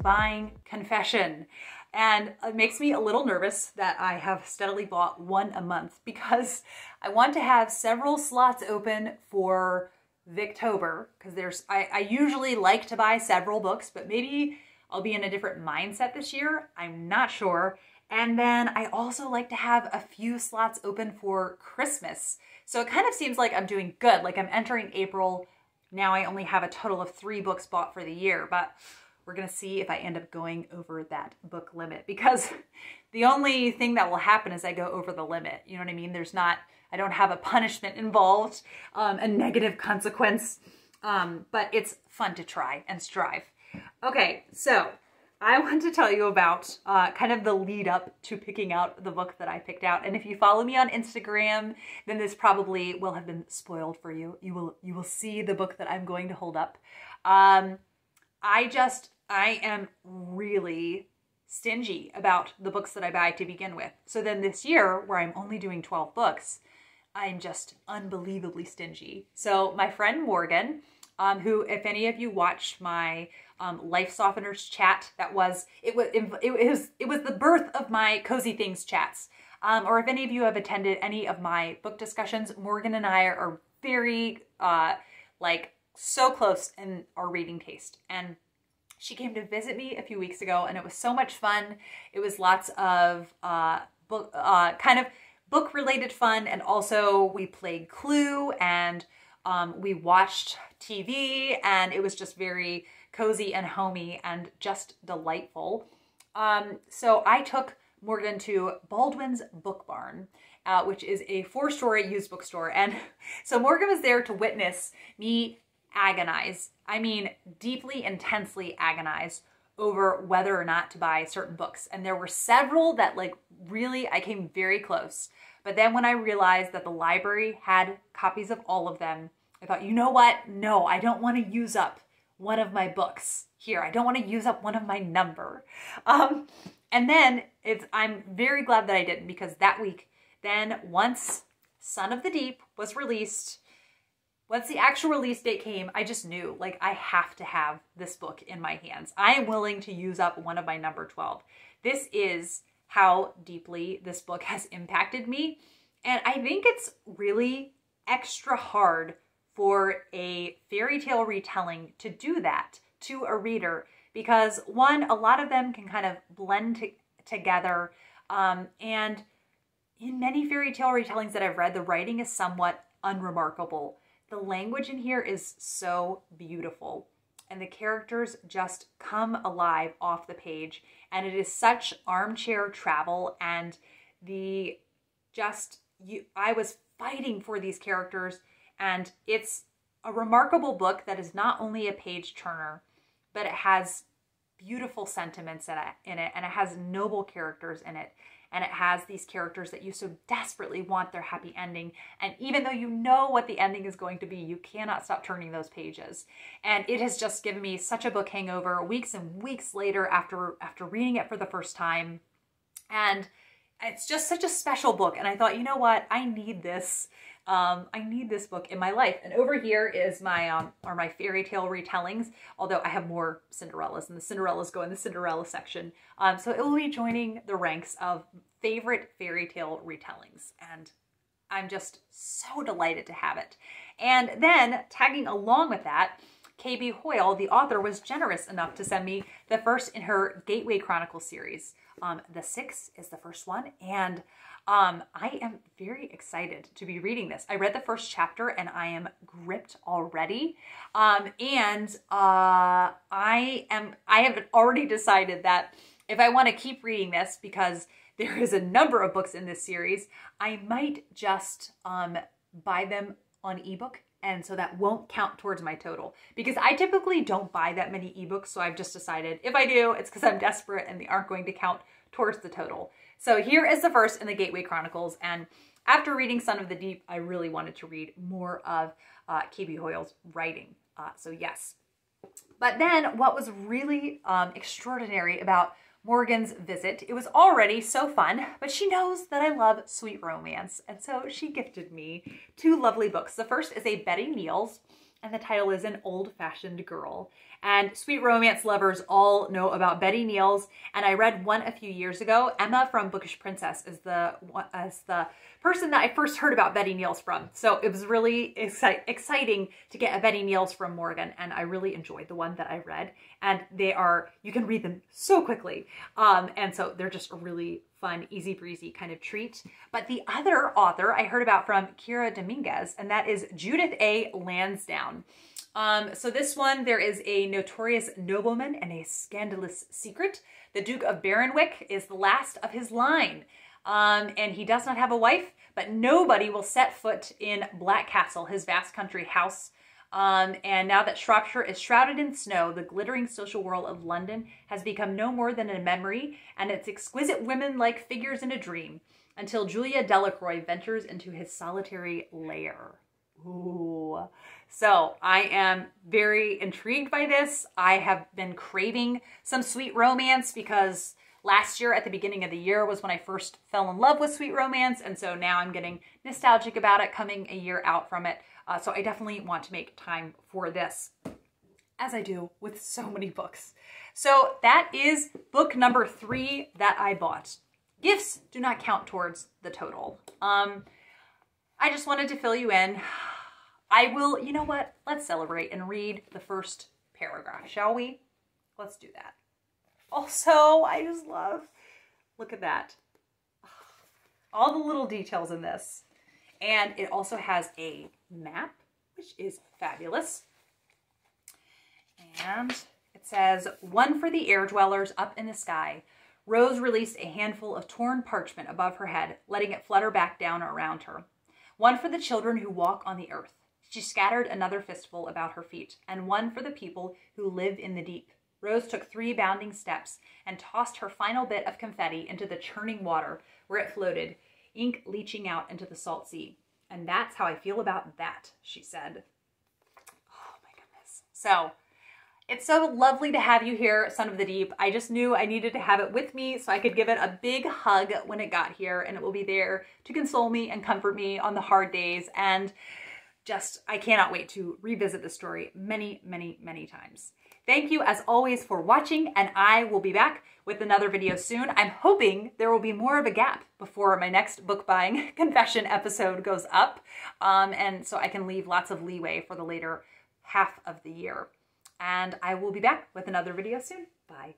buying confession. And it makes me a little nervous that I have steadily bought one a month because I want to have several slots open for Victober, because I usually like to buy several books, but maybe I'll be in a different mindset this year. I'm not sure. And then I also like to have a few slots open for Christmas. So it kind of seems like I'm doing good. Like I'm entering April. Now I only have a total of 3 books bought for the year, but we're going to see if I end up going over that book limit, because the only thing that will happen is I go over the limit. You know what I mean? I don't have a punishment involved, a negative consequence, but it's fun to try and strive. Okay, so I want to tell you about kind of the lead up to picking out the book that I picked out. And if you follow me on Instagram, then this probably will have been spoiled for you. You will see the book that I'm going to hold up. I am really stingy about the books that I buy to begin with. So then this year, where I'm only doing 12 books, I'm just unbelievably stingy. So my friend Morgan, who, if any of you watched my Life Softeners chat, it was the birth of my Cozy Things chats. Or if any of you have attended any of my book discussions, Morgan and I are very so close in our reading taste. And she came to visit me a few weeks ago, and it was so much fun. It was lots of book-related fun, and also we played Clue, and we watched TV, and it was just very cozy and homey and just delightful. So I took Morgan to Baldwin's Book Barn, which is a 4-story used bookstore. And so Morgan was there to witness me agonize, I mean deeply, intensely agonize over whether or not to buy certain books. And there were several that really I came very close. But then when I realized that the library had copies of all of them, I thought, you know what? No, I don't want to use up one of my books here. I don't want to use up one of my number. And then I'm very glad that I didn't, because that week, then once Son of the Deep was released, once the actual release date came, I just knew, I have to have this book in my hands. I am willing to use up one of my number 12. This is how deeply this book has impacted me. And I think it's really extra hard for a fairy tale retelling to do that to a reader, because one, a lot of them can kind of blend together. And in many fairy tale retellings that I've read, the writing is somewhat unremarkable. The language in here is so beautiful, and the characters just come alive off the page, and it is such armchair travel, and I was fighting for these characters, and it's a remarkable book that is not only a page turner, but it has beautiful sentiments in it, and it has noble characters in it. And it has these characters that you so desperately want their happy ending. And even though you know what the ending is going to be, you cannot stop turning those pages. And it has just given me such a book hangover weeks and weeks later after reading it for the first time. And it's just such a special book. And I thought, you know what? I need this. I need this book in my life. And over here is my fairy tale retellings, although I have more Cinderellas, and the Cinderellas go in the Cinderella section. So it will be joining the ranks of favorite fairy tale retellings. And I'm just so delighted to have it. And then tagging along with that, KB Hoyle, the author, was generous enough to send me the first in her Gateway Chronicles series. The 6 is the first one, and I am very excited to be reading this. I read the first chapter and I am gripped already. I have already decided that if I want to keep reading this, because there is a number of books in this series, I might just buy them on ebook. And so that won't count towards my total, because I typically don't buy that many ebooks. So I've just decided if I do, it's because I'm desperate and they aren't going to count towards the total. So here is the first in the Gateway Chronicles. And after reading Son of the Deep, I really wanted to read more of KB Hoyle's writing. So yes. But then what was really extraordinary about Morgan's visit, it was already so fun, but she knows that I love sweet romance. And so she gifted me 2 lovely books. The first is a Betty Neal's, and the title is An Old-Fashioned Girl. And sweet romance lovers all know about Betty Neals. And I read one a few years ago. Emma from Bookish Princess is the person that I first heard about Betty Neals from. So it was really exciting to get a Betty Neals from Morgan. And I really enjoyed the one that I read. And you can read them so quickly. And so they're just a really fun, easy breezy kind of treat. But the other author I heard about from Kira Dominguez, and that is Judith A. Lansdowne. So this one, there is a notorious nobleman and a scandalous secret. The Duke of Baronwick is the last of his line. And he does not have a wife, but nobody will set foot in Black Castle, his vast country house. And now that Shropshire is shrouded in snow, the glittering social world of London has become no more than a memory, and its exquisite women-like figures in a dream, until Julia Delacroix ventures into his solitary lair. Ooh. So I am very intrigued by this. I have been craving some sweet romance because last year at the beginning of the year was when I first fell in love with sweet romance. And so now I'm getting nostalgic about it coming a year out from it. So I definitely want to make time for this, as I do with so many books. So that is book number 3 that I bought. Gifts do not count towards the total. I just wanted to fill you in. I will, you know what? Let's celebrate and read the first paragraph, shall we? Let's do that. Also, I just love, look at that. All the little details in this. And it also has a map, which is fabulous. And it says, one for the air dwellers up in the sky. Rose released a handful of torn parchment above her head, letting it flutter back down around her. One for the children who walk on the earth. She scattered another fistful about her feet, and one for the people who live in the deep. Rose took 3 bounding steps and tossed her final bit of confetti into the churning water where it floated, ink leaching out into the salt sea. And that's how I feel about that, she said. Oh my goodness. So it's so lovely to have you here, Son of the Deep. I just knew I needed to have it with me so I could give it a big hug when it got here, and it will be there to console me and comfort me on the hard days. And I cannot wait to revisit the story many, many, many times. Thank you as always for watching, and I will be back with another video soon. I'm hoping there will be more of a gap before my next book buying confession episode goes up, and so I can leave lots of leeway for the later half of the year. And I will be back with another video soon. Bye.